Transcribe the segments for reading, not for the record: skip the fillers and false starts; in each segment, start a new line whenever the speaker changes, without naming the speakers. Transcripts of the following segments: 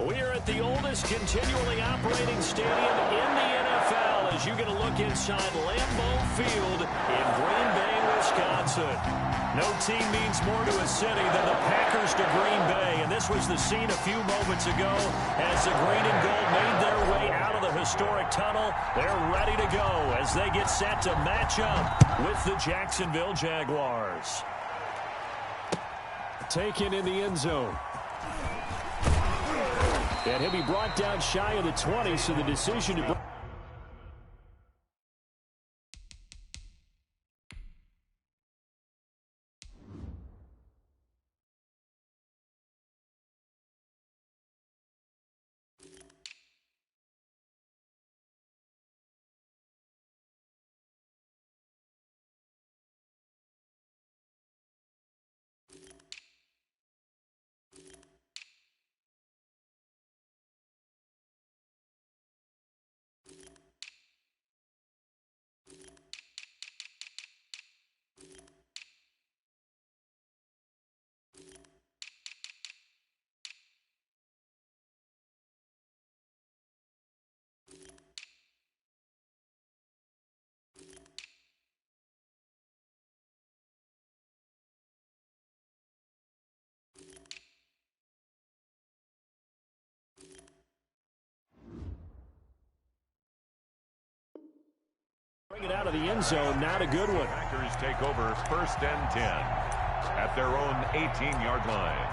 We are at the oldest continually operating stadium in the NFL as you get a look inside Lambeau Field in Green Bay, Wisconsin. No team means more to a city than the Packers to Green Bay, and this was the scene a few moments ago as the green and gold made their way out of the historic tunnel. They're ready to go as they get set to match up with the Jacksonville Jaguars. Taken in the end zone. And he'll be brought down shy of the 20, so the decision to... Bring it out of the end zone, not a good one.
Packers take over 1st and 10 at their own 18-yard line.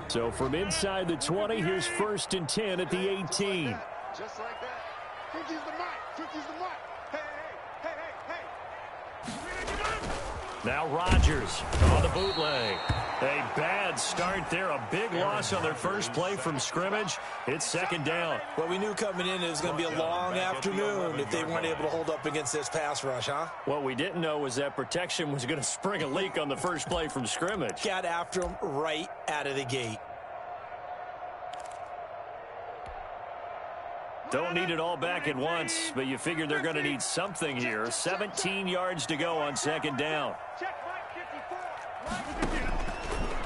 So from inside the 20, here's 1st and 10 at the 18.
Just like that. 50's the mic. 50's the mic. Hey.
Now Rodgers on the bootleg. A bad start there. A big loss on their first play from scrimmage. It's 2nd down.
Well, we knew coming in it was going to be a long afternoon if they weren't able to hold up against this pass rush, huh?
What we didn't know was that protection was going to spring a leak on the first play from scrimmage.
Got after him right out of the gate.
Don't need it all back at once, but you figure they're going to need something here. 17 yards to go on 2nd down.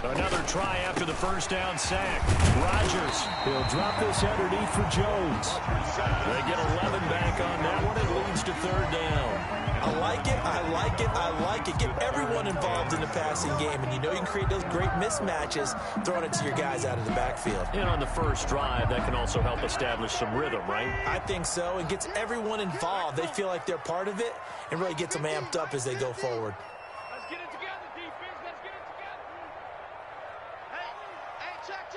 Another try after the first down sack. Rodgers, he'll drop this underneath for Jones. They get 11 back on that one. It leads to 3rd down.
I like it. Get everyone involved in the passing game, and you know you can create those great mismatches throwing it to your guys out of the backfield.
And on the first drive, that can also help establish some rhythm, right?
I think so. It gets everyone involved. They feel like they're part of it and really gets them amped up as they go forward.
Let's get it together, defense. Let's get it together. Hey, check.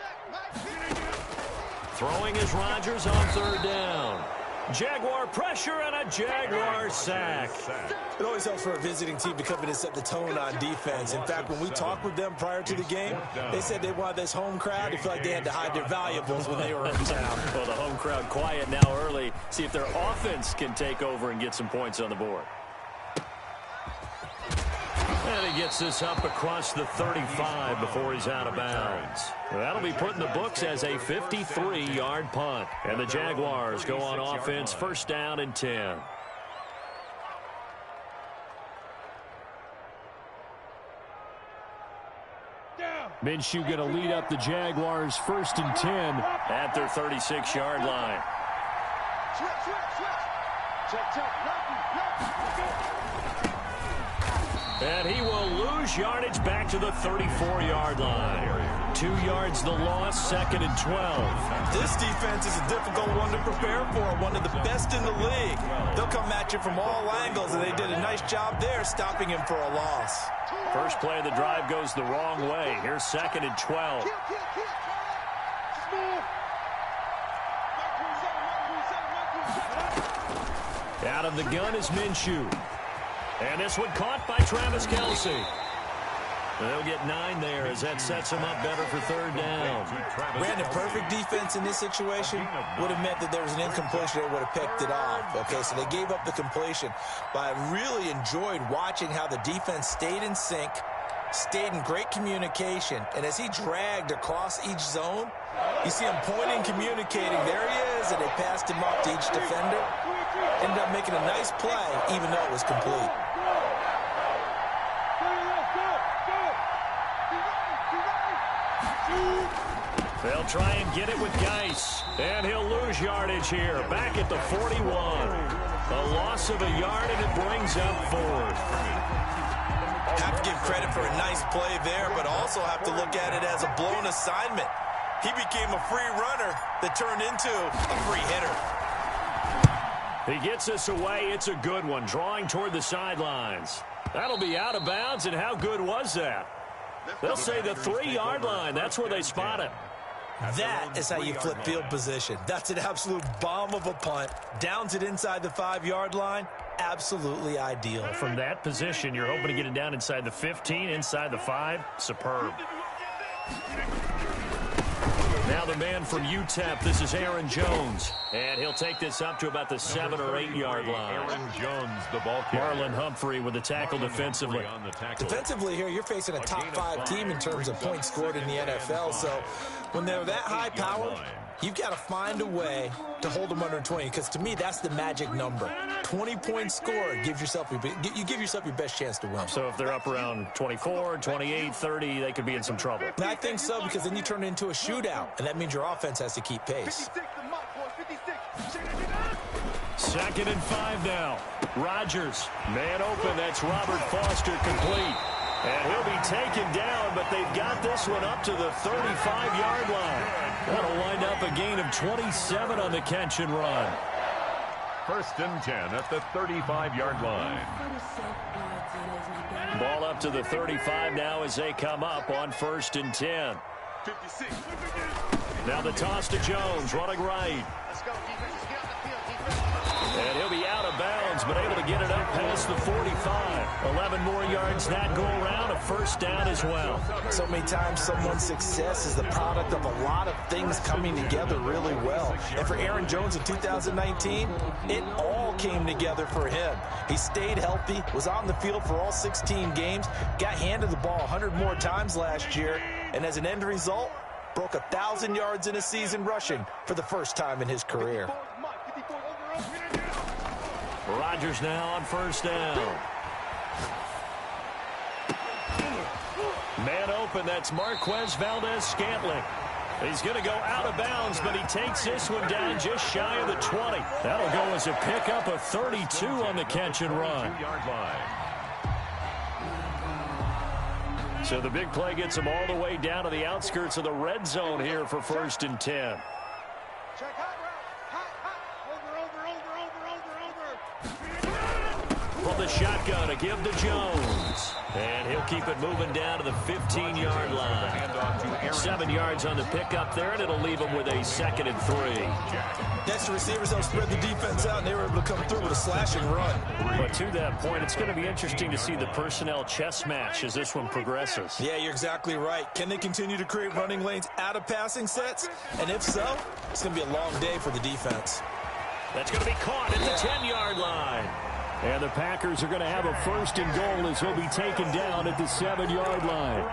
Throwing is Rodgers on 3rd down. Jaguar pressure and a Jaguar sack.
It always helps for a visiting team to come in and set the tone on defense. In fact, when we talked with them prior to the game, they said they wanted this home crowd to feel like they had to hide their valuables when they were in town.
Well, the home crowd quiet now early. See if their offense can take over and get some points on the board. And he gets this up across the 35 before he's out of bounds. That'll be put in the books as a 53-yard punt. And the Jaguars go on offense, 1st down and 10. Minshew going to lead up the Jaguars 1st and 10 at their 36-yard line. And he will lose yardage back to the 34-yard line. 2 yards the loss, 2nd and 12.
This defense is a difficult one to prepare for, one of the best in the league. They'll come at you from all angles, and they did a nice job there stopping him for a loss.
First play of the drive goes the wrong way. Here's 2nd and 12. Out of the gun is Minshew. And this one caught by Travis Kelce. They'll get 9 there as that sets them up better for 3rd down.
Brandon, perfect defense in this situation would have meant that there was an incompletion that would have picked it off. Okay, so they gave up the completion. But I really enjoyed watching how the defense stayed in sync, stayed in great communication. And as he dragged across each zone, you see him pointing, communicating. There he is. is, and they passed him off to each defender. Ended up making a nice play, even though it was complete.
They'll try and get it with Geis, and he'll lose yardage here. Back at the 41. A loss of a yard, and it brings up fourth.
Have to give credit for a nice play there, but also have to look at it as a blown assignment. He became a free runner that turned into a free hitter.
He gets us away. It's a good one, drawing toward the sidelines. That'll be out of bounds, and how good was that? They'll say the 3-yard line. That's where they spot it.
That is how you flip field position. That's an absolute bomb of a punt. Downs it inside the 5-yard line. Absolutely ideal.
From that position, you're hoping to get it down inside the 15, inside the 5. Superb. Now the man from UTEP, this is Aaron Jones. And he'll take this up to about the 7 or 8-yard line.
Aaron Jones, the ball carrier.
Marlon Humphrey with the tackle defensively.
Defensively here, you're facing a top 5 team in terms of points scored in the NFL. So when they're that high powered, you've got to find a way to hold them under 20, because to me, that's the magic number. 20 points scored gives yourself you give yourself your best chance to win.
So if they're up around 24, 28, 30, they could be in some trouble.
And I think so, because then you turn it into a shootout, and that means your offense has to keep pace.
2nd and 5 now. Rodgers, man open. That's Robert Foster, complete. And he'll be taken down, but they've got this one up to the 35-yard line. That'll wind up a gain of 27 on the catch and run.
1st and 10 at the 35-yard line.
Ball up to the 35 now as they come up on 1st and 10.
56.
Now the toss to Jones, running right.
Let's go, defense. Get on the field, defense.
And he'll be out of bounds, but able to get it up past the 45. 11 more yards that go around, a 1st down as well.
So many times someone's success is the product of a lot of things coming together really well. And for Aaron Jones in 2019, it all came together for him. He stayed healthy, was on the field for all 16 games, got handed the ball 100 more times last year, and as an end result, broke 1,000 yards in a season rushing for the first time in his career.
Rodgers now on 1st down. Man open, that's Marquez Valdez-Scantling. He's going to go out of bounds, but he takes this one down just shy of the 20. That'll go as a pickup of 32 on the catch and run.
2-yard line.
So the big play gets him all the way down to the outskirts of the red zone here for 1st and 10.
Check hot route. Hot. Over.
From the shotgun to give to Jones. And he'll keep it moving down to the 15-yard line. 7 yards on the pickup there, and it'll leave him with a 2nd and 3.
Next, the receivers helped spread the defense out, and they were able to come through with a slash and run.
But to that point, it's going to be interesting to see the personnel chess match as this one progresses.
Yeah, you're exactly right. Can they continue to create running lanes out of passing sets? And if so, it's going to be a long day for the defense.
That's going to be caught at the 10-yard line. And the Packers are going to have a 1st and goal as he'll be taken down at the 7-yard line.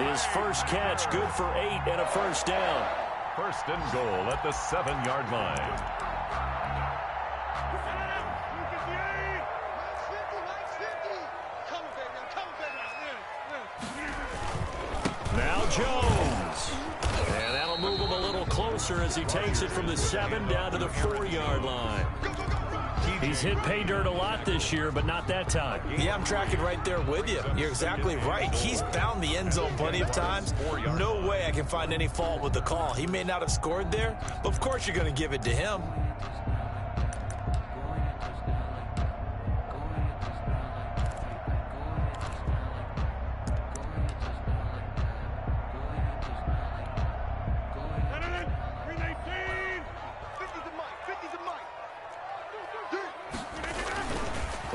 His first catch, good for 8 and a 1st down.
1st and goal at the 7-yard line.
Now Jones. And that'll move him a little closer as he takes it from the 7 down to the 4-yard line. He's hit pay dirt a lot this year, but not that time.
Yeah, I'm tracking right there with you. You're exactly right. He's found the end zone plenty of times. No way I can find any fault with the call. He may not have scored there, but of course you're going to give it to him.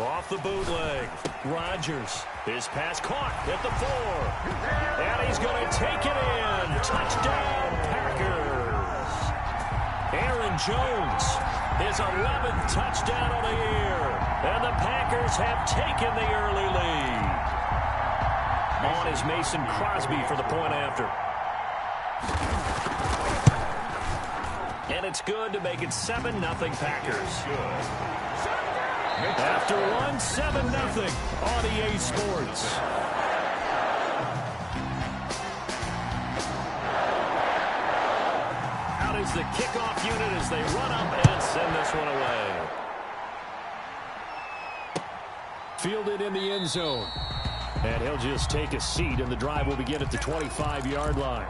Off the bootleg. Rodgers. His pass caught at the 4. And he's going to take it in. Touchdown, Packers. Aaron Jones, his 11th touchdown of the year. And the Packers have taken the early lead. On is Mason Crosby for the point after. And it's good to make it 7-0 Packers. After one, 7-0 on EA Sports. Out is the kickoff unit as they run up and send this one away. Fielded in the end zone. And he'll just take a seat, and the drive will begin at the 25-yard line.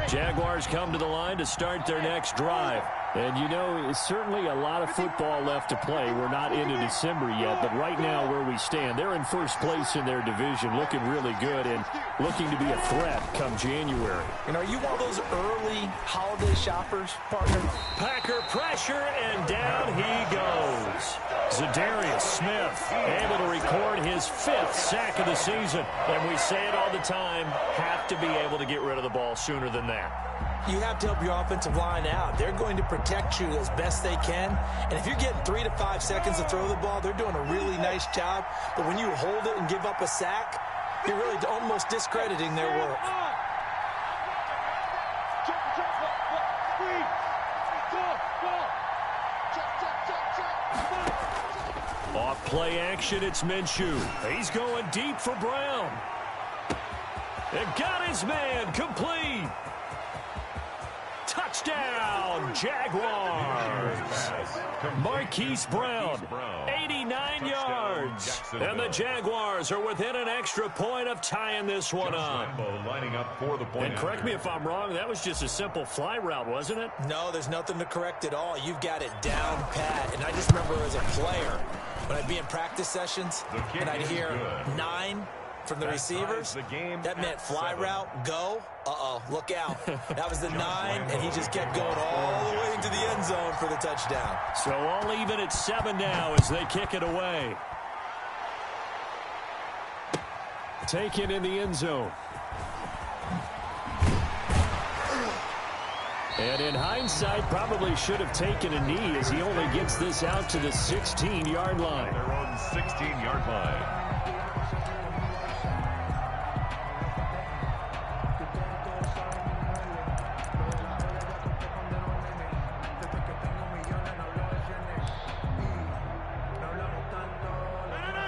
Jaguars come to the line to start their next drive. And, you know, it's certainly a lot of football left to play. We're not into December yet, but right now where we stand, they're in first place in their division, looking really good and looking to be a threat come January.
And are you one of those early holiday shoppers, partner?
Packer pressure, and down he goes. Zadarius Smith able to record his 5th sack of the season. And we say it all the time, have to be able to get rid of the ball sooner than that.
You have to help your offensive line out. They're going to protect you as best they can. And if you're getting 3 to 5 seconds to throw the ball, they're doing a really nice job. But when you hold it and give up a sack, you're really almost discrediting their work.
Off play action, it's Minshew. He's going deep for Brown. And got his man complete. Touchdown, Jaguars. Marquise Brown, 89 yards. And the Jaguars are within an extra point of tying this one up. And correct me if I'm wrong, that was just a simple fly route, wasn't it?
No, there's nothing to correct at all. You've got it down pat. And I just remember as a player, when I'd be in practice sessions, and I'd hear 9 from the receivers, that meant fly route, go. Uh-oh, look out. That was the 9, and he just kept going all the way into the end zone for the touchdown.
So all even at 7 now as they kick it away. Taken in the end zone. And in hindsight, probably should have taken a knee as he only gets this out to the 16-yard line.
Their own 16-yard line.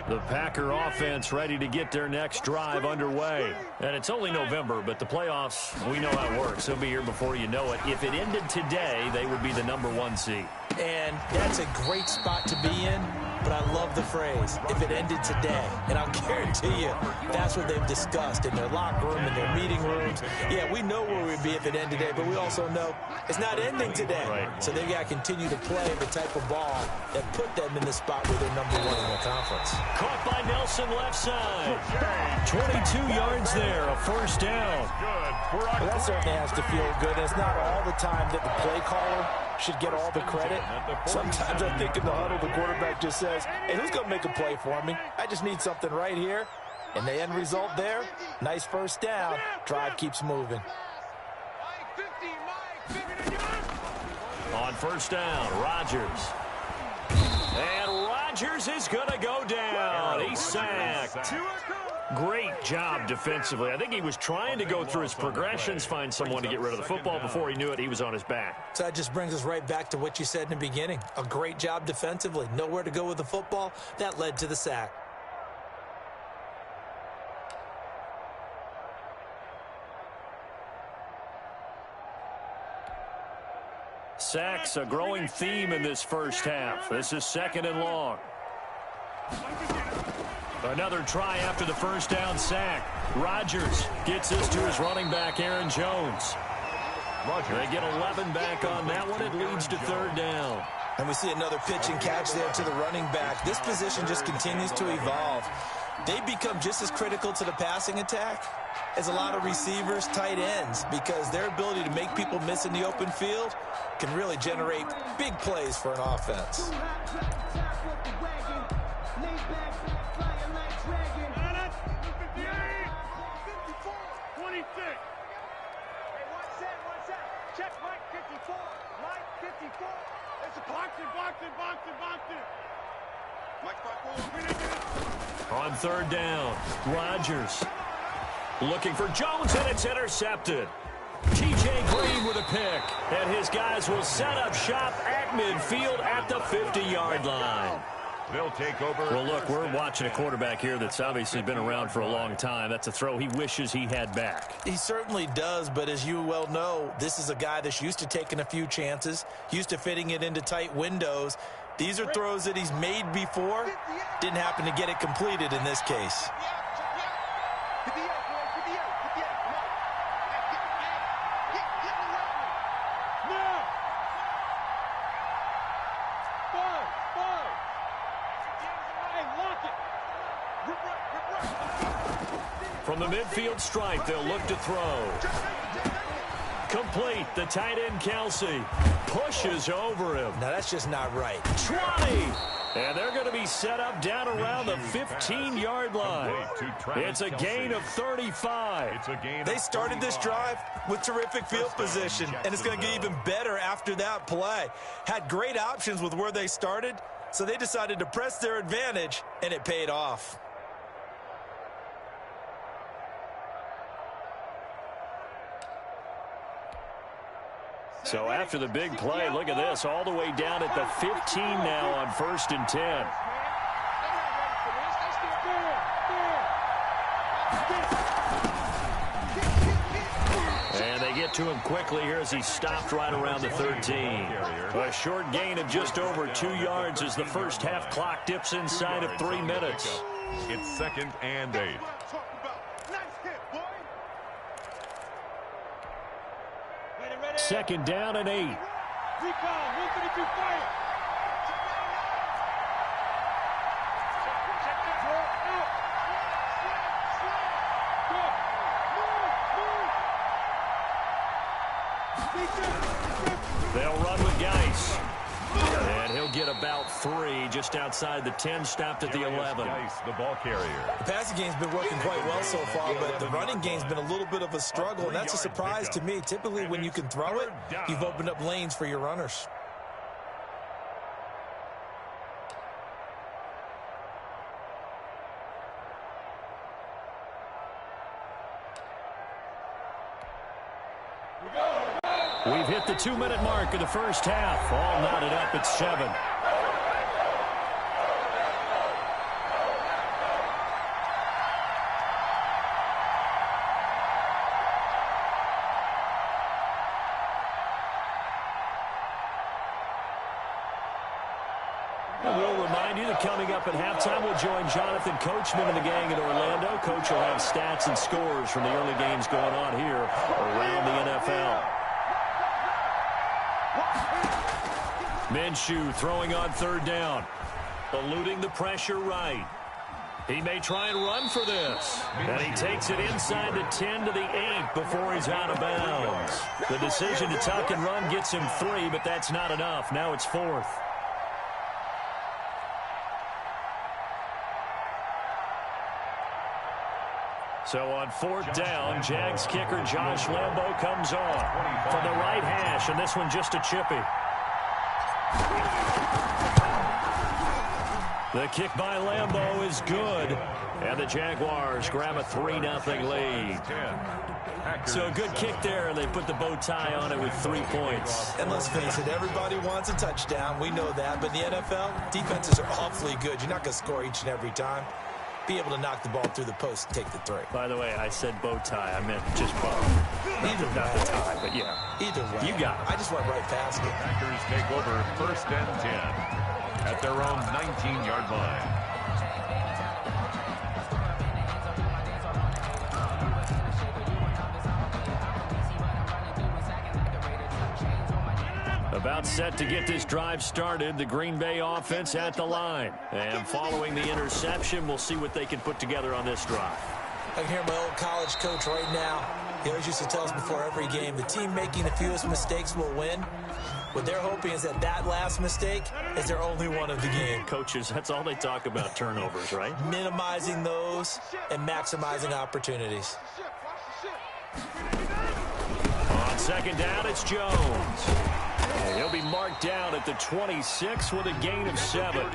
The Packer offense ready to get their next drive underway. And it's only November, but the playoffs, we know how it works. They'll be here before you know it. If it ended today, they would be the #1 seed.
And that's a great spot to be in, but I love the phrase, if it ended today. And I'll guarantee you, that's what they've discussed in their locker room, in their meeting rooms. Yeah, we know where we'd be if it ended today, but we also know it's not ending today.
Right.
So they've got to continue to play the type of ball that put them in the spot where they're #1 in the conference.
Caught by Nelson left side. 22 yards there, a first down.
Well, that certainly has to feel good. And it's not all the time that the play caller should get all the credit. Sometimes I think in the huddle, the quarterback just says, hey, who's going to make a play for me? I just need something right here. And the end result there, nice first down. Drive keeps moving.
On first down, Rodgers. And Rodgers is going to go down. He's sacked. Great job defensively. I think he was trying to go through his progressions, find someone to get rid of the football. Before he knew it, he was on his back.
So that just brings us right back to what you said in the beginning. A great job defensively. Nowhere to go with the football. That led to the sack.
Sacks, a growing theme in this first half. This is 2nd and long. Another try after the first down sack. Rodgers gets this to his running back, Aaron Jones. They get 11 back on that one. It leads to 3rd down.
And we see another pitch and catch there to the running back. This position just continues to evolve. They become just as critical to the passing attack as a lot of receivers, tight ends, because their ability to make people miss in the open field can really generate big plays for an offense.
On 3rd down, Rodgers. Looking for Jones, and it's intercepted. T.J. Green with a pick. And his guys will set up shop at midfield at the 50-yard line.
They'll take over.
Well, look, we're watching a quarterback here that's obviously been around for a long time. That's a throw he wishes he had back.
He certainly does, but as you well know, this is a guy that's used to taking a few chances, used to fitting it into tight windows. These are throws that he's made before. Didn't happen to get it completed in this case.
From the midfield stripe, they'll look to throw. Complete. The tight end, Kelsey, pushes over him.
Now, that's just not right.
20. And they're going to be set up down around the 15-yard line. It's a gain of 35.
They started this drive with terrific field position, and it's going to get even better after that play. Had great options with where they started, so they decided to press their advantage, and it paid off.
So after the big play, look at this, all the way down at the 15 now on 1st and 10. And they get to him quickly here as he stopped right around the 13. A short gain of just over 2 yards as the first half clock dips inside of 3 minutes.
It's 2nd and 8.
Second down and 8. They'll run with Geis. And he'll get about 3 just outside the 10, stopped at the 11.
Geis, the ball carrier.
The passing game's been working quite well so far, but the running game's been a little bit of a struggle, and that's a surprise to me. Typically, when you can throw it, you've opened up lanes for your runners.
We've hit the 2-minute mark of the first half. All knotted up at 7. We'll remind you that coming up at halftime, we'll join Jonathan Coachman and the gang in Orlando. Coach will have stats and scores from the early games going on here around the NFL. Minshew throwing on 3rd down. Eluding the pressure right. He may try and run for this. And he takes it inside the 10 to the 8 before he's out of bounds. The decision to tuck and run gets him 3, but that's not enough. Now it's 4th. So on 4th down, Jags kicker Josh Lambo comes on from the right hash, and this one just a chippy. The kick by Lambo is good, and the Jaguars grab a 3-0 lead. So a good kick there, and they put the bow tie on it with 3 points.
And let's face it, everybody wants a touchdown. We know that, but in the NFL, defenses are awfully good. You're not going to score each and every time. Be able to knock the ball through the post and take the 3.
By the way, I said bow tie. I meant just bow. Not the tie, but yeah.
Either way.
You got it.
I just went right past it.
Packers take over 1st and 10 at their own 19-yard line.
About set to get this drive started, the Green Bay offense at the line. And following the interception, we'll see what they can put together on this drive.
I can hear my old college coach right now. He always used to tell us before every game, the team making the fewest mistakes will win. What they're hoping is that that last mistake is their only one of the game.
Coaches, that's all they talk about, turnovers, right?
Minimizing those and maximizing opportunities.
On 2nd down, it's Jones. And he'll be marked down at the 26 with a gain of 7.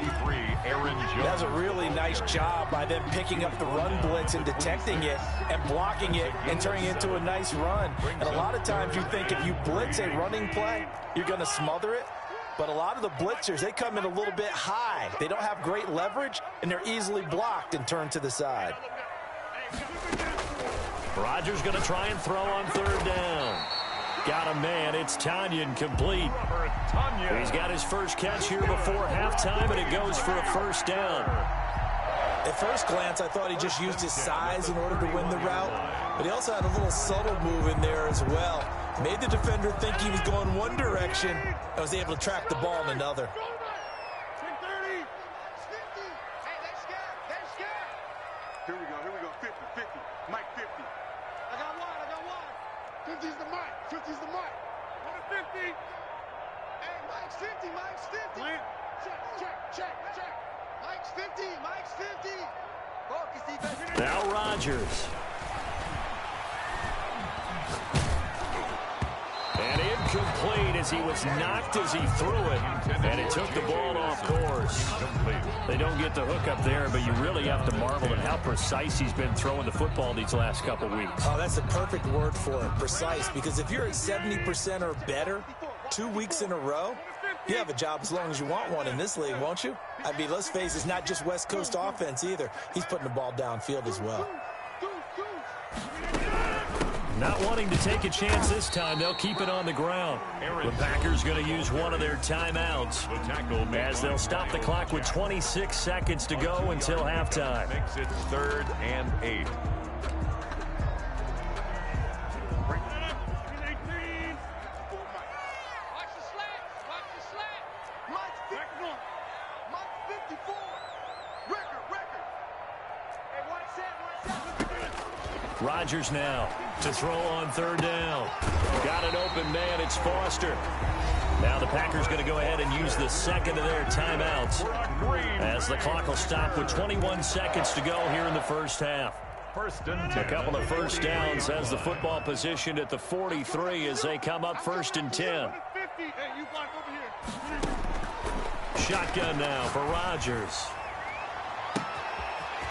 That's a really nice job by them picking up the run blitz and detecting it and blocking it and turning it into a nice run. And a lot of times you think if you blitz a running play, you're going to smother it. But a lot of the blitzers, they come in a little bit high. They don't have great leverage, and they're easily blocked and turned to the side.
Rodgers going to try and throw on 3rd down. Got a man. It's Tanyan complete. He's got his first catch here before halftime, and it goes for a 1st down.
At first glance, I thought he just used his size in order to win the route, but he also had a little subtle move in there as well. Made the defender think he was going one direction and was able to track the ball in another.
Here we go. 50, 50. Mike 50. I got one. 50's the Mike. 50's the Mike. What a 50. Hey, Mike's 50. Mike's 50. Check. Mike's 50. Mike's 50. Focus, defense.
Now Rodgers. And incomplete as he was knocked as he threw it. And it took the ball off course. They don't get the hook up there, but you really have to marvel at how precise he's been throwing the football these last couple weeks.
Oh, that's the perfect word for it, precise. Because if you're at 70% or better 2 weeks in a row, you have a job as long as you want one in this league, won't you? I mean, let's face it, it's not just West Coast offense either. He's putting the ball downfield as well.
Not wanting to take a chance this time, they'll keep it on the ground. The Packers going to use one of their timeouts as they'll stop the clock with 26 seconds to go until halftime.
Makes it 3rd and 8.
Rodgers now to throw on 3rd down. Got an open man. It's Foster. Now the Packers going to go ahead and use the second of their timeouts as the clock will stop with 21 seconds to go here in the first half. A couple of first downs as the football positioned at the 43 as they come up 1st and 10. Shotgun now for Rodgers.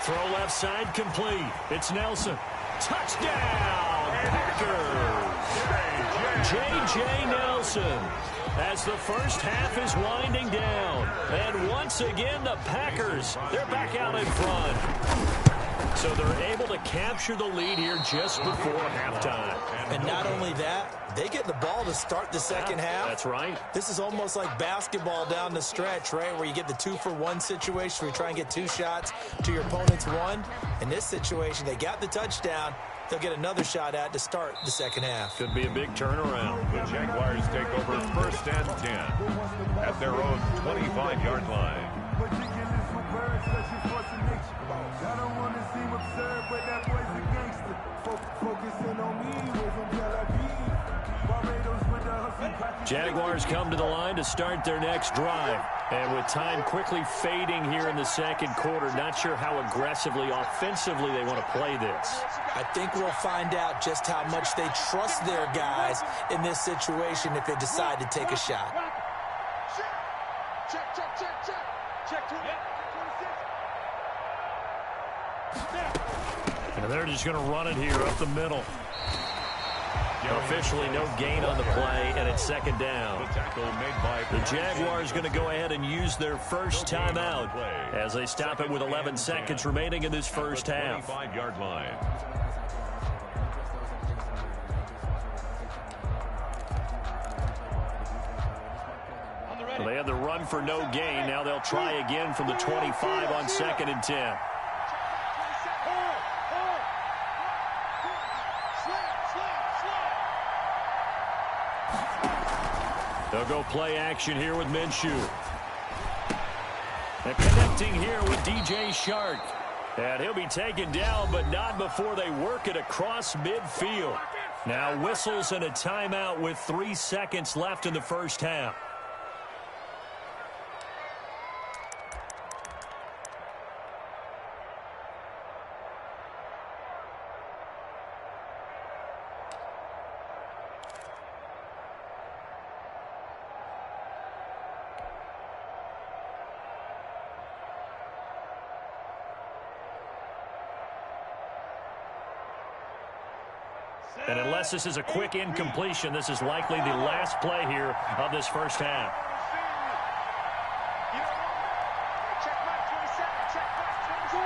Throw left side complete. It's Nelson. Touchdown, Packers! J.J. Nelson as the first half is winding down. And once again, the Packers, they're back out in front. So they're able to capture the lead here just before halftime.
And not only that, they get the ball to start the second half.
That's right.
This is almost like basketball down the stretch, right, where you get the 2-for-1 situation where you try and get 2 shots to your opponent's 1. In this situation, they got the touchdown. They'll get another shot at to start the second half.
Could be a big turnaround.
The Jaguars take over 1st and 10 at their own 25-yard line.
I don't want to seem absurd, but that boy's a gangster. Focusing on me, wasn't Barbados with the hustle.
Jaguars come to the line to start their next drive. And with time quickly fading here in the second quarter, not sure how aggressively, offensively they want to play this.
I think we'll find out just how much they trust their guys in this situation if they decide to take a shot.
Check 20.
And they're just going to run it here up the middle. Officially no gain on the play, and it's 2nd down. The Jaguars going to go ahead and use their first timeout as they stop it with 11 seconds remaining in this first half.
25-yard line.
So they had the run for no gain. Now they'll try again from the 25 on 2nd and 10. They'll go play action here with Minshew. And connecting here with DJ Shark. And he'll be taken down, but not before they work it across midfield. Now whistles and a timeout with 3 seconds left in the first half. And unless this is a quick incompletion, this is likely the last play here of this first half.
Check back 27. Check back 24.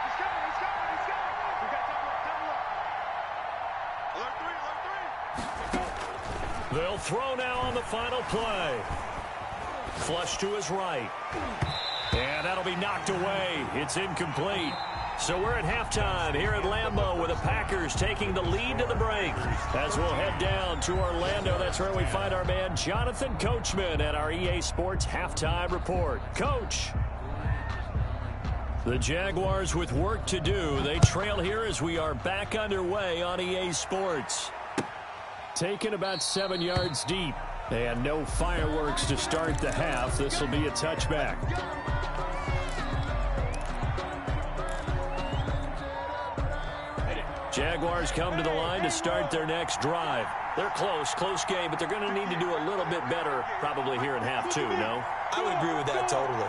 He's coming. We got double up. Alert 3.
They'll throw now on the final play. Flush to his right. And that'll be knocked away. It's incomplete. So we're at halftime here at Lambeau with the Packers taking the lead to the break. As we'll head down to Orlando, that's where we find our man Jonathan Coachman at our EA Sports Halftime Report. Coach. The Jaguars with work to do. They trail here as we are back underway on EA Sports. Taken about 7 yards deep. And no fireworks to start the half. This will be a touchback. Jaguars come to the line to start their next drive. They're close game, but they're going to need to do a little bit better probably here in half two, no?
I would agree with that totally.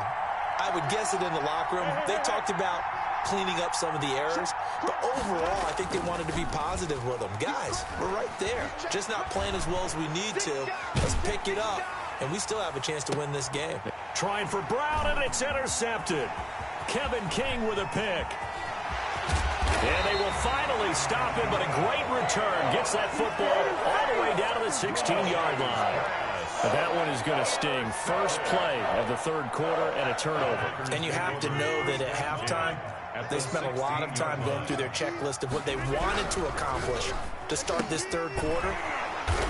I would guess it in the locker room. They talked about cleaning up some of the errors, but overall, I think they wanted to be positive with them. Guys, we're right there. Just not playing as well as we need to. Let's pick it up, and we still have a chance to win this game.
Trying for Brown, and it's intercepted. Kevin King with a pick. And they will finally stop him, but a great return. Gets that football all the way down to the 16-yard line. But that one is going to sting. First play of the third quarter and a turnover.
And you have to know that at halftime, they spent a lot of time going through their checklist of what they wanted to accomplish to start this third quarter.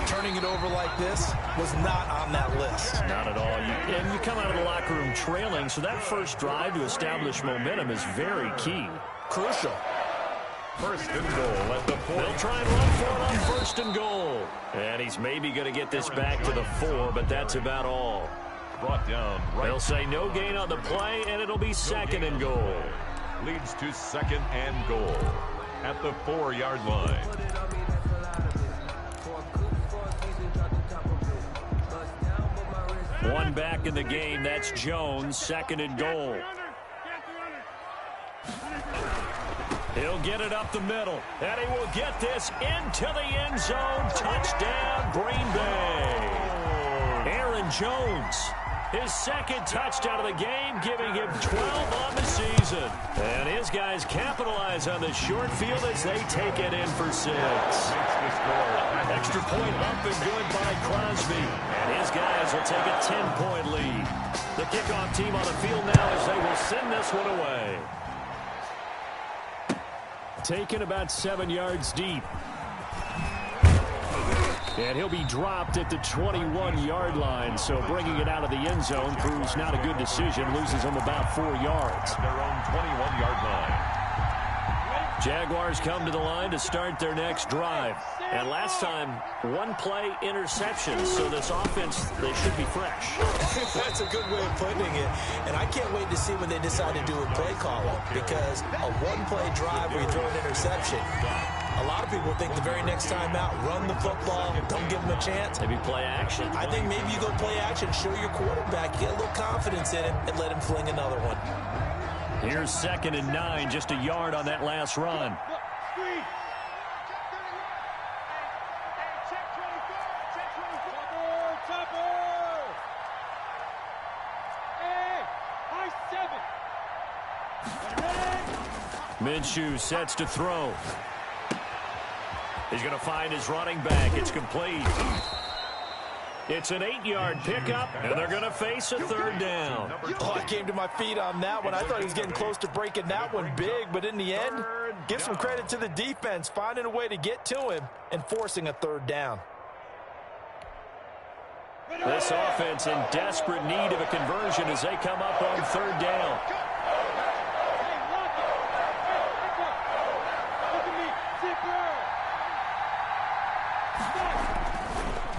Turning it over like this was not on that list.
Not at all. And you come out of the locker room trailing, so that first drive to establish momentum is very key.
Crucial.
First and goal at the 4.
They'll try and run for it on first and goal. And he's maybe going to get this back to the 4, but that's about all.
Brought down right.
They'll say no gain on the play, and it'll be second and goal.
Leads to second and goal at the 4-yard line.
One back in the game. That's Jones. Second and goal. He'll get it up the middle, and he will get this into the end zone. Touchdown, Green Bay. Aaron Jones, his second touchdown of the game, giving him 12 on the season. And his guys capitalize on the short field as they take it in for 6. Extra point up and good by Crosby. And his guys will take a 10-point lead. The kickoff team on the field now as they will send this one away. Taken about 7 yards deep. And he'll be dropped at the 21-yard line. So bringing it out of the end zone proves not a good decision. Loses him about 4 yards.
Their own 21-yard line.
Jaguars come to the line to start their next drive. And last time, one play interception. So this offense, they should be fresh.
That's a good way of putting it. And I can't wait to see when they decide to do a play calling. Because a one-play drive where you throw an interception, a lot of people think the very next time out, run the football, don't give them a chance.
Maybe play action.
I think maybe you go play action, show your quarterback, get a little confidence in him, and let him fling another one.
Here's second and 9, just a yard on that last run. Minshew sets to throw. He's going to find his running back. It's complete. It's an 8-yard pickup, and they're going to face a third down.
Oh, I came to my feet on that one. I thought he was getting close to breaking that one big, but in the end, give some credit to the defense, finding a way to get to him and forcing a third down.
This offense in desperate need of a conversion as they come up on third down.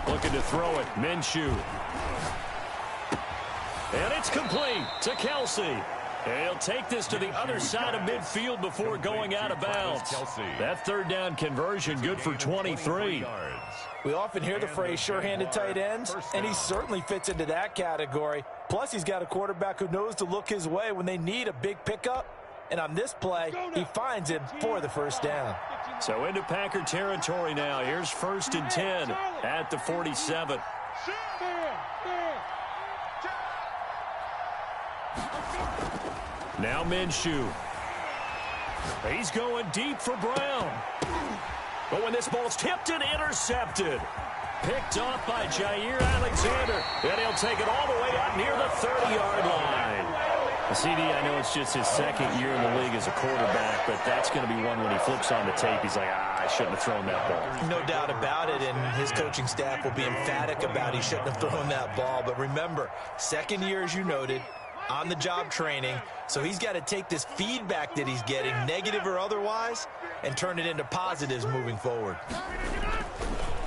Looking to throw it, Minshew. And it's complete to Kelsey. He'll take this to the other side of midfield before going out of bounds. That third down conversion good for 23.
We often hear the phrase sure-handed tight ends, and he certainly fits into that category. Plus, he's got a quarterback who knows to look his way when they need a big pickup. And on this play, he finds him for the first down.
So into Packer territory now. Here's 1st and 10 at the 47. Now Minshew. He's going deep for Brown. But when this ball's tipped and intercepted. Picked off by Jair Alexander. And he'll take it all the way up near the 30-yard line. CD, I know it's just his 2nd year in the league as a quarterback, but that's going to be one when he flips on the tape. He's like, I shouldn't have thrown that ball.
No doubt about it, and his coaching staff will be emphatic about he shouldn't have thrown that ball. But remember, 2nd year, as you noted, on-the-job training, so he's got to take this feedback that he's getting, negative or otherwise, and turn it into positives moving forward.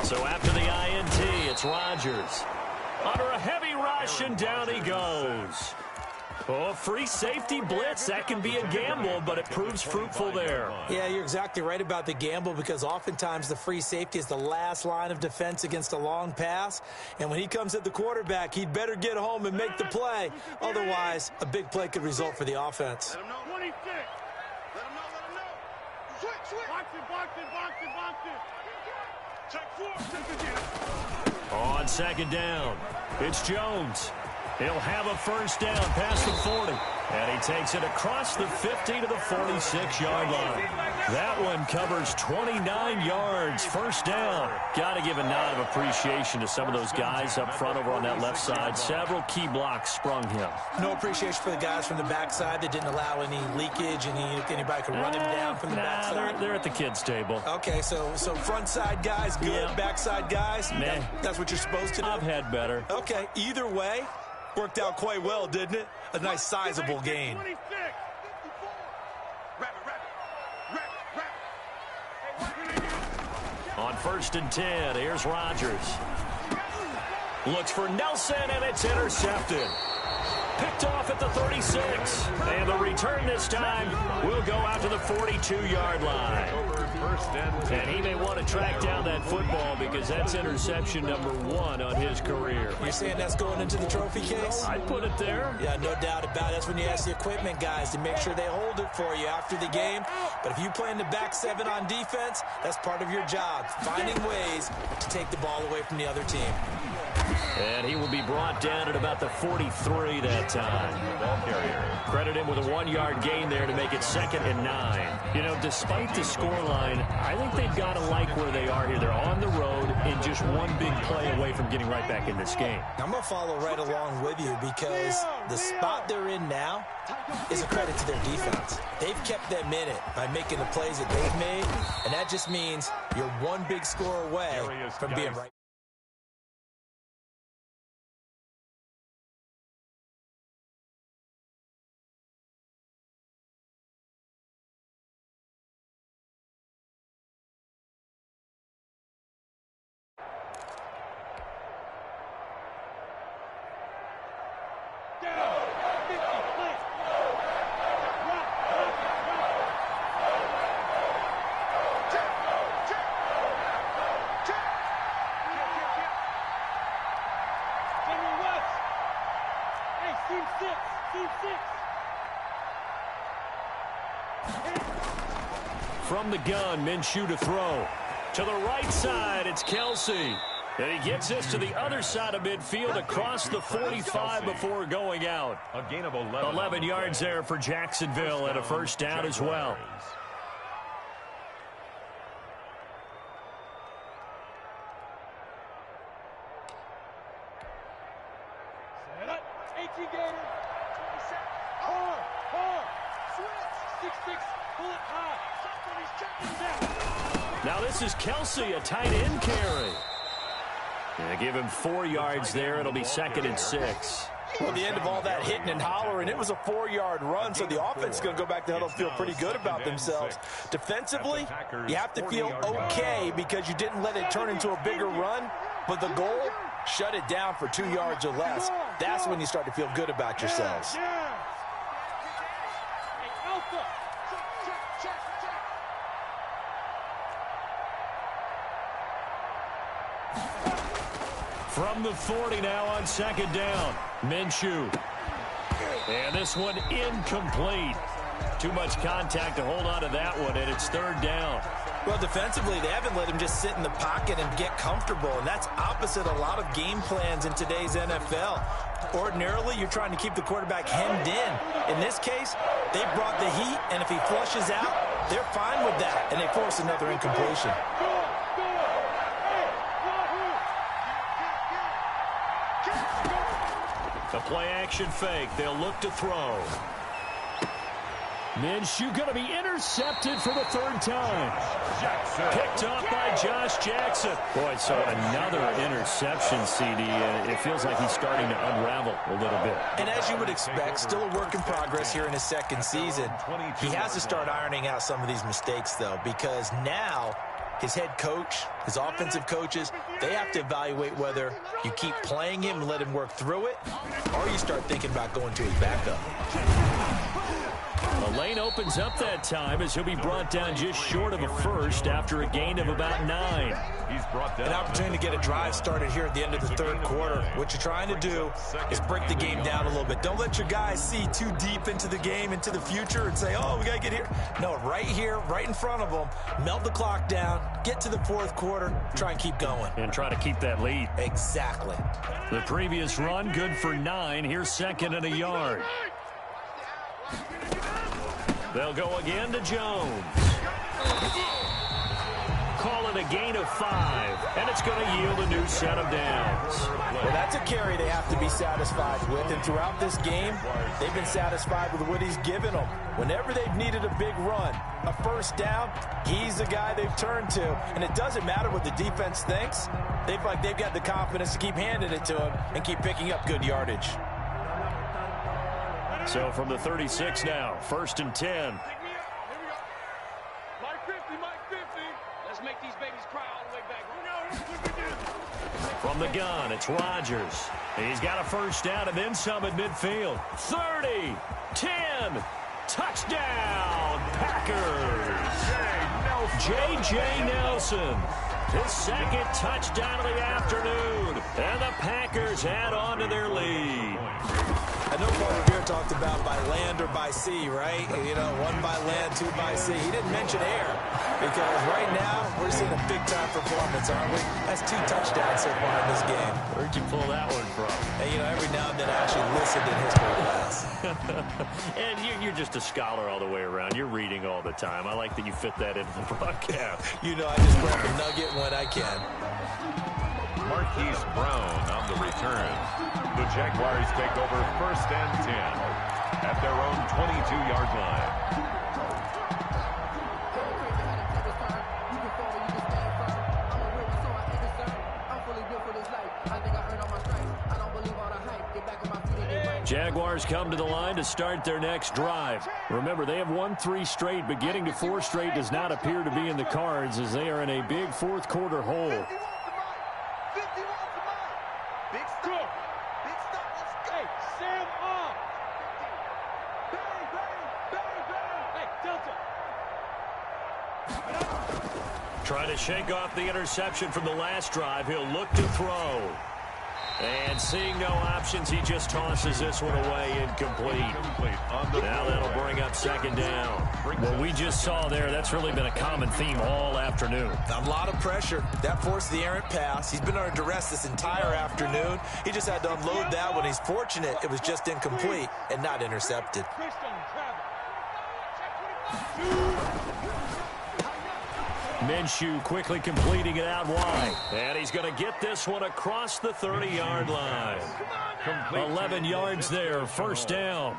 So after the INT, it's Rodgers. Under a heavy rush, and down he goes. Oh, free safety blitz. That can be a gamble, but it proves fruitful there.
Yeah, you're exactly right about the gamble because oftentimes the free safety is the last line of defense against a long pass. And when he comes at the quarterback, he'd better get home and make the play. Otherwise, a big play could result for the offense.
Let him know. 26. Let him know. Switch. Box it. Check 4.
On 2nd down, it's Jones. He'll have a 1st down past the 40. And he takes it across the 50 to the 46-yard line. That one covers 29 yards. 1st down. Got to give a nod of appreciation to some of those guys up front over on that left side. Several key blocks sprung him.
No appreciation for the guys from the backside that didn't allow any leakage, and anybody could run him down from the backside.
They're at the kids' table.
Okay, so front side guys good, yeah. Backside guys, that's what you're supposed to do?
I've had better.
Okay, either way, worked out quite well, didn't it? A nice sizable gain.
On 1st and 10, here's Rodgers. Looks for Nelson, and it's intercepted. Picked off at the 36. And the return this time will go out to the 42-yard line. And he may want to track down that football because that's interception number 1 on his career.
You're saying that's going into the trophy case?
I'd put it there.
Yeah, no doubt about it. That's when you ask the equipment guys to make sure they hold it for you after the game. But if you play in the back 7 on defense, that's part of your job, finding ways to take the ball away from the other team.
And he will be brought down at about the 43 that time. Credit him with a 1-yard gain there to make it 2nd and 9. You know, despite the scoreline, I think they've got to like where they are here. They're on the road and just one big play away from getting right back in this game.
I'm going to follow right along with you because the spot they're in now is a credit to their defense. They've kept them in it by making the plays that they've made, and that just means you're one big score away from being right.
From the gun, Minshew to throw. To the right side, it's Kelsey. And he gets this to the other side of midfield across the 45 before going out.
A gain of 11.
11 yards there for Jacksonville and a 1st down as well. Now this is Kelsey, a tight end carry. And give him 4 yards there. It'll be 2nd and 6.
Well, the end of all that hitting and hollering, it was a 4-yard run, so the offense is going to go back to huddle, feel pretty good about themselves. Defensively, you have to feel okay because you didn't let it turn into a bigger run, but the goal, shut it down for 2 yards or less. That's when you start to feel good about yourselves.
From the 40 now on 2nd down, Minshew. And this one incomplete. Too much contact to hold on to that one, and it's 3rd down.
Well, defensively, they haven't let him just sit in the pocket and get comfortable, and that's opposite a lot of game plans in today's NFL. Ordinarily, you're trying to keep the quarterback hemmed in. In this case, they brought the heat, and if he flushes out, they're fine with that, and they force another incompletion.
The play-action fake. They'll look to throw. Minshew going to be intercepted for the third time. Picked off by Josh Jackson. Boy, so another interception, CD. It feels like he's starting to unravel a little bit.
And as you would expect, still a work in progress here in his second season. He has to start ironing out some of these mistakes, though, because now his head coach, his offensive coaches, they have to evaluate whether you keep playing him and let him work through it, or you start thinking about going to his backup.
The lane opens up that time as he'll be brought down just short of a first after a gain of about 9.
He's brought down.
An opportunity to get a drive started here at the end of the third quarter. What you're trying to do is break the game down a little bit. Don't let your guys see too deep into the game, into the future, and say, oh, we got to get here. No, right here, right in front of them, melt the clock down, get to the fourth quarter, try and keep going.
And try to keep that lead.
Exactly.
The previous run, good for 9. Here's second and a yard. They'll go again to Jones. Call it a gain of 5, and it's going to yield a new set of downs.
Well, that's a carry they have to be satisfied with, and throughout this game, they've been satisfied with what he's given them. Whenever they've needed a big run, a first down, he's the guy they've turned to, and it doesn't matter what the defense thinks. They've got the confidence to keep handing it to him and keep picking up good yardage.
So from the 36 now, first and 10.
Here we go. Mike 50, Mike 50. Let's make these babies cry all the way back.
From the gun, it's Rodgers. He's got a first down and then some at midfield. 30, 10, touchdown, Packers. J.J. Nelson. His second touchdown of the afternoon. And the Packers add on to their lead.
I know Paul Revere talked about by land or by sea, right? You know, 1 by land, 2 by sea. He didn't mention air because right now we're seeing a big-time performance, aren't we? That's 2 touchdowns so far in this game.
Where'd you pull that one from?
And, you know, every now and then I actually listened in history class.
And you're just a scholar all the way around. You're reading all the time. I like that you fit that into the broadcast.
You know, I just grab a nugget when I can.
Marquise Brown on the return. The Jaguars take over first and 10 at their own 22-yard line.
Jaguars come to the line to start their next drive. Remember, they have won 3 straight, but getting to 4 straight does not appear to be in the cards as they are in a big fourth quarter hole. Trying to shake off the interception from the last drive. He'll look to throw. And seeing no options, he just tosses this one away, incomplete. Now that'll bring up second down. What we just saw there, that's really been a common theme all afternoon.
A lot of pressure. That forced the errant pass. He's been under duress this entire afternoon. He just had to unload that one. He's fortunate it was just incomplete and not intercepted.
Minshew quickly completing it out wide. And he's going to get this one across the 30-yard line. 11 yards there, first down.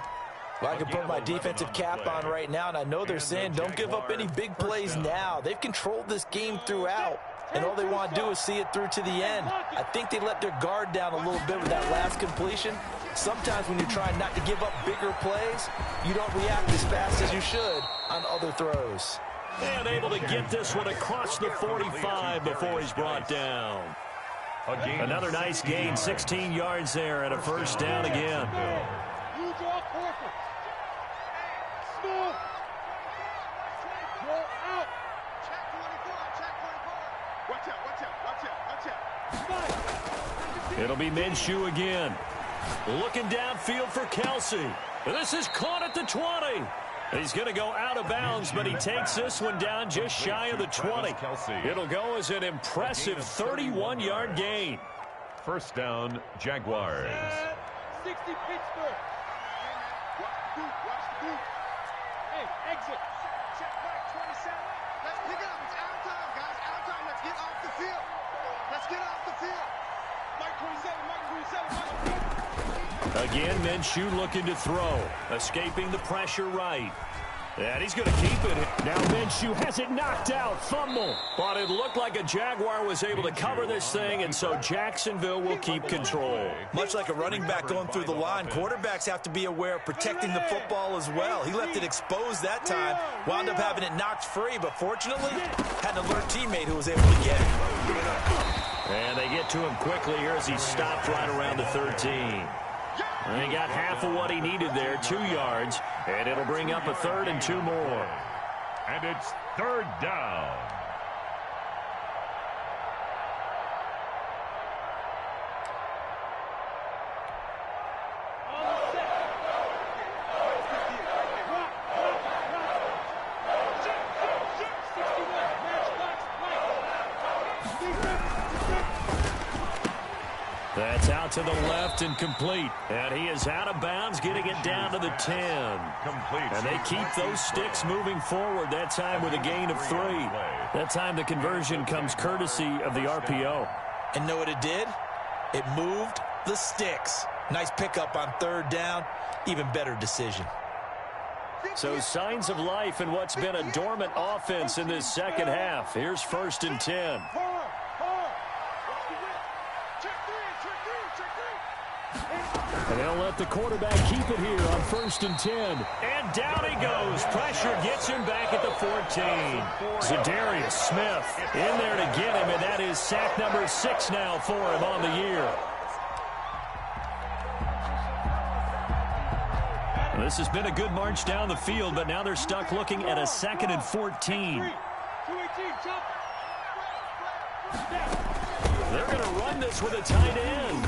Well, I can put my defensive cap on right now, and I know they're saying don't give up any big plays now. They've controlled this game throughout, and all they want to do is see it through to the end. I think they let their guard down a little bit with that last completion. Sometimes when you're trying not to give up bigger plays, you don't react as fast as you should on other throws.
And able to get this one across the 45 before he's brought down. Another nice gain, 16 yards there, and a first down again. It'll be Minshew again. Looking downfield for Kelsey. This is caught at the 20. He's going to go out of bounds, but he takes this one down just shy of the 20. It'll go as an impressive 31-yard gain.
First down, Jaguars.
60 Pittsburgh.
Watch the boot.
Hey, exit.
Check back 27. Let's pick it up. It's out of time, guys. Out of time. Let's get off the field. Let's get off the field.
Mike 27, Mike 27, Mike 27.
Again, Minshew looking to throw. Escaping the pressure right. And he's going to keep it. Now Minshew has it knocked out. Fumble. But it looked like a Jaguar was able to cover this thing, and so Jacksonville will keep control.
Much like a running back going through the line, quarterbacks have to be aware of protecting the football as well. He left it exposed that time, wound up having it knocked free, but fortunately had an alert teammate who was able to get it.
And they get to him quickly here as he stopped right around the 13. And he got half of what he needed there, 2 yards, and it'll bring up a 3rd and 2 more.
And it's 3rd down.
That's out to the left and complete. And he is out of bounds, getting it down to the 10.
Complete.
And they keep those sticks moving forward, that time with a gain of 3. That time the conversion comes courtesy of the RPO.
And know what it did? It moved the sticks. Nice pickup on 3rd down. Even better decision.
So signs of life in what's been a dormant offense in this second half. Here's 1st and 10. And they'll let the quarterback keep it here on 1st and 10. And down he goes. Pressure gets him back at the 14. Zadarius Smith in there to get him, and that is sack number 6 now for him on the year. This has been a good march down the field, but now they're stuck looking at a 2nd and 14. They're going to run this with a tight end.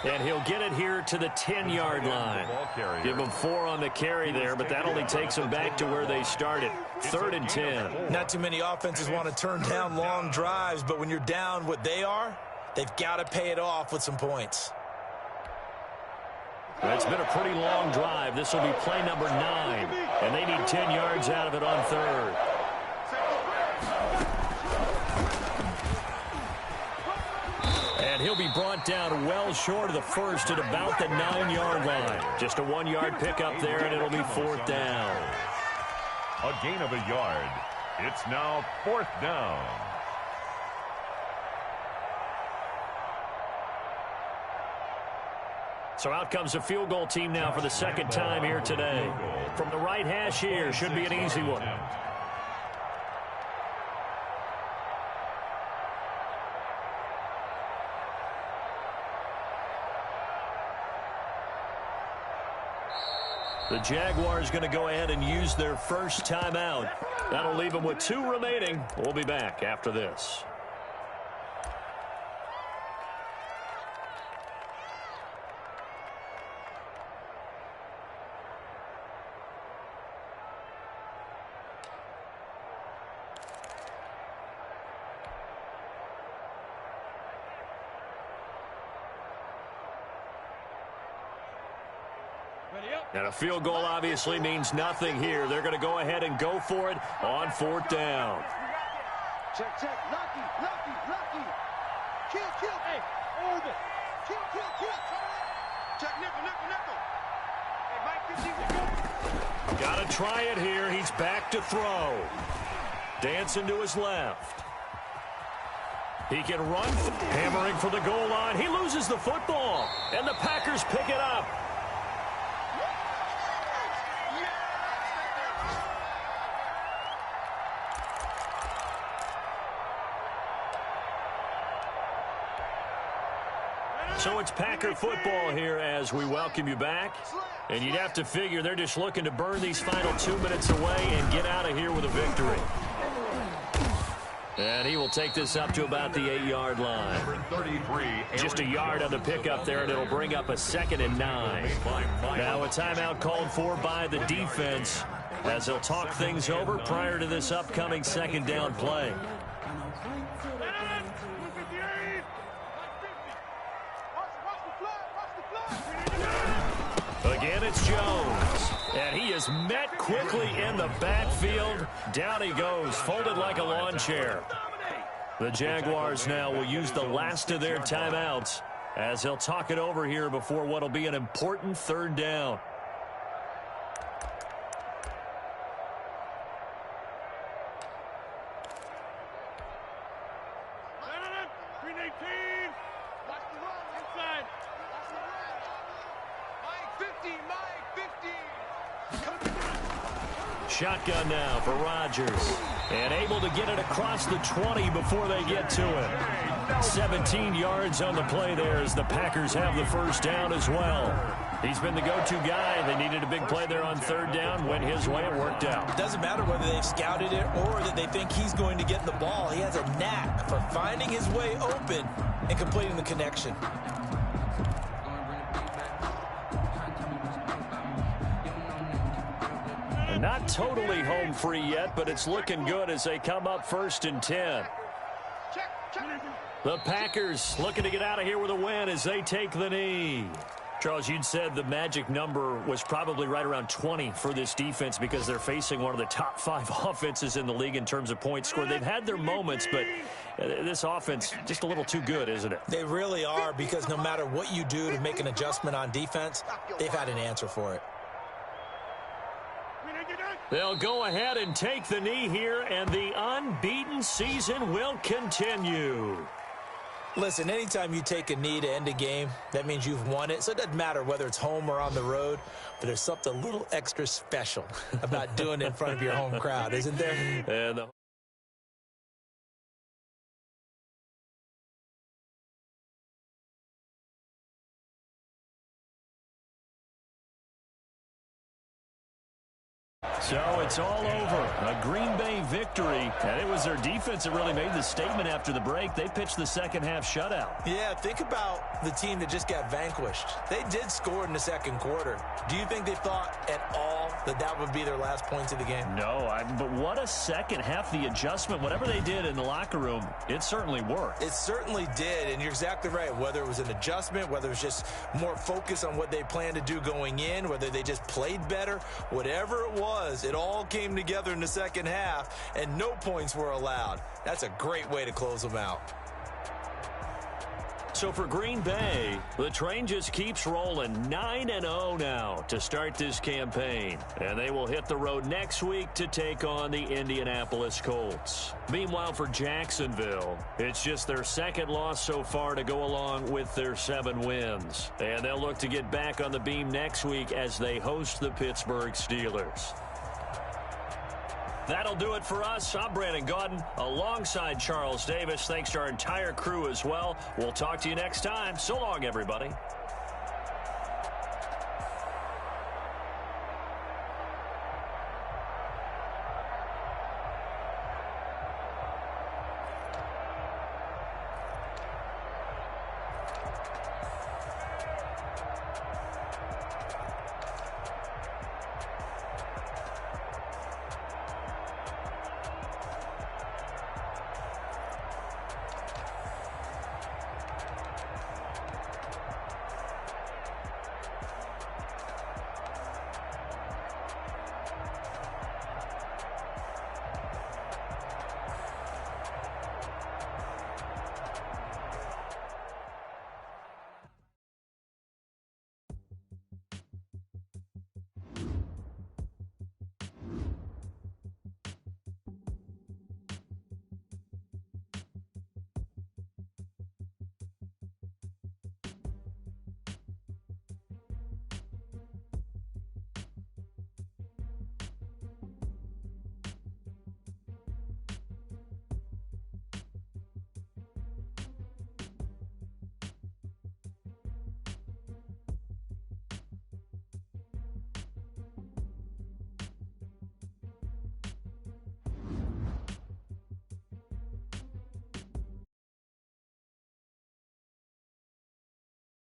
And he'll get it here to the 10-yard line. Give him 4 on the carry there, but that only takes them back to where they started. 3rd and 10.
Not too many offenses want to turn down long drives, but when you're down what they are, they've got to pay it off with some points.
It's been a pretty long drive. This will be play number 9, and they need 10 yards out of it on 3rd. And he'll be brought down well short of the 1st at about the 9-yard line. Just a 1-yard pickup there, and it'll be 4th down.
A gain of a yard. It's now 4th down.
So out comes the field goal team now for the 2nd time here today. From the right hash here, should be an easy one. The Jaguars going to go ahead and use their first timeout. That'll leave them with 2 remaining. We'll be back after this. And a field goal obviously means nothing here. They're going to go ahead and go for it on 4th down.
Check. Lucky. Kill. Hey, orbit. Kill. Check, nickel. Hey, Mike, 15 to go.
Got to try it here. He's back to throw. Dancing to his left. He can run, hammering for the goal line. He loses the football, and the Packers pick it up. So it's Packer football here as we welcome you back. And you'd have to figure they're just looking to burn these final 2 minutes away and get out of here with a victory. And he will take this up to about the 8-yard line. Just a yard on the pickup there, and it'll bring up a 2nd and 9. Now a timeout called for by the defense. as he'll talk things over prior to this upcoming second down play. Again, it's Jones. And he is met quickly in the backfield. Down he goes, folded like a lawn chair. The Jaguars now will use the last of their timeouts as he'll talk it over here before what will be an important third down. Shotgun now for Rodgers. And able to get it across the 20 before they get to it. 17 yards on the play there as the Packers have the first down as well. He's been the go-to guy. They needed a big play there on third down. Went his way. It worked out.
It doesn't matter whether they've scouted it or that they think he's going to get the ball. He has a knack for finding his way open and completing the connection.
Not totally home free yet, but it's looking good as they come up 1st and 10. The Packers looking to get out of here with a win as they take the knee. Charles, you'd said the magic number was probably right around 20 for this defense because they're facing one of the top 5 offenses in the league in terms of points scored. They've had their moments, but this offense just a little too good, isn't it?
They really are, because no matter what you do to make an adjustment on defense, they've had an answer for it.
They'll go ahead and take the knee here, and the unbeaten season will continue.
Listen, anytime you take a knee to end a game, that means you've won it. So it doesn't matter whether it's home or on the road, but there's something a little extra special about doing it in front of your home crowd, isn't there?
And so it's all over. A Green Bay victory. And it was their defense that really made the statement after the break. They pitched the second half shutout.
Yeah, think about the team that just got vanquished. They did score in the second quarter. Do you think they thought at all that that would be their last points of the game?
No, but what a second half. The adjustment, whatever they did in the locker room, it certainly worked.
It certainly did, and you're exactly right. Whether it was an adjustment, whether it was just more focus on what they planned to do going in, whether they just played better, whatever it was, it all came together in the second half, and no points were allowed. That's a great way to close them out.
So for Green Bay, the train just keeps rolling. 9-0 now to start this campaign. And they will hit the road next week to take on the Indianapolis Colts. Meanwhile, for Jacksonville, it's just their second loss so far to go along with their 7 wins. And they'll look to get back on the beam next week as they host the Pittsburgh Steelers. That'll do it for us. I'm Brandon Gaudin alongside Charles Davis. Thanks to our entire crew as well. We'll talk to you next time. So long, everybody.